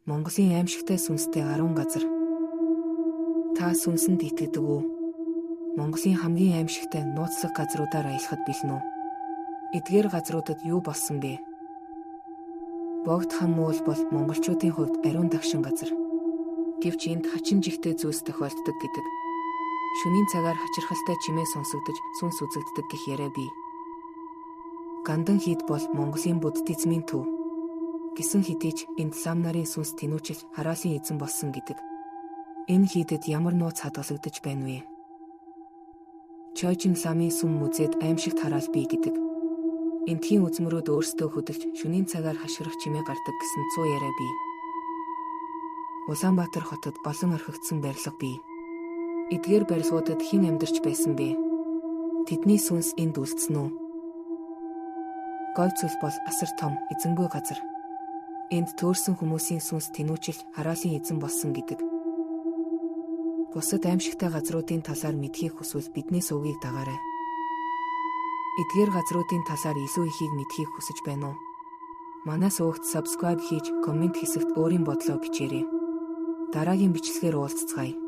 Монголын аимшигтай сүнстэй 10 газар. Та сүнсэнд итгэдэг үү? Монголын хамгийн аимшигтай нууцлаг газруудаар аялахад бэлэн үү? Эдгээр газруудад юу болсон бэ? Богд хам уул бол монголчуудын хувьд ариун дагшин газар. Гэвч энд хачин жигтэй зүйлс тохиолддог гэдэг. Шөнийн цагаар хачирхалтай чимээ сонсогдож сүнс үзэгддэг гэх яриа бий. Гандан хід бол Монголын буддизмын төв. Гэсэн хэдий ч энд лам нарын сүнс тэнүүчил хараалын эзэн болсон гэдэг. Энэ хийдэд ямар нууц хадгалагдаж байна вэ? Чойжин ламын сүм мүзэд аимшигт хараал бий гэдэг. Эндхийн үзмөрүүд өөрсдөө хөдөлж шөнийн цагаар хашгирах чимээ гардаг гэсэн 100 яриа бий. Улаанбаатар хотод олон орхигдсон барилга бий. Эдгээр барилгуудад хэн амьдарч байсан бэ? Тэдний сүнс энд үлдсэн үү? Говь цөл бол асар том, эзэнгүй газар. Энд төөрсөн хүмүүсийн сүнс тэнүүчил хараалын эзэн болсон гэдэг. Бусад аимшигтай газруудын талаар мэдхийг хүсвэл биднээс үгийг дагаарай. Эдгээр газруудын талаар илүү ихийг мэдхийг хүсэж байна уу? Манаас өгт subscribe хийж, коммент хэсэгт өөрийн бодлоо бичээрэй. Дараагийн бичлэгээр уулзцгаая.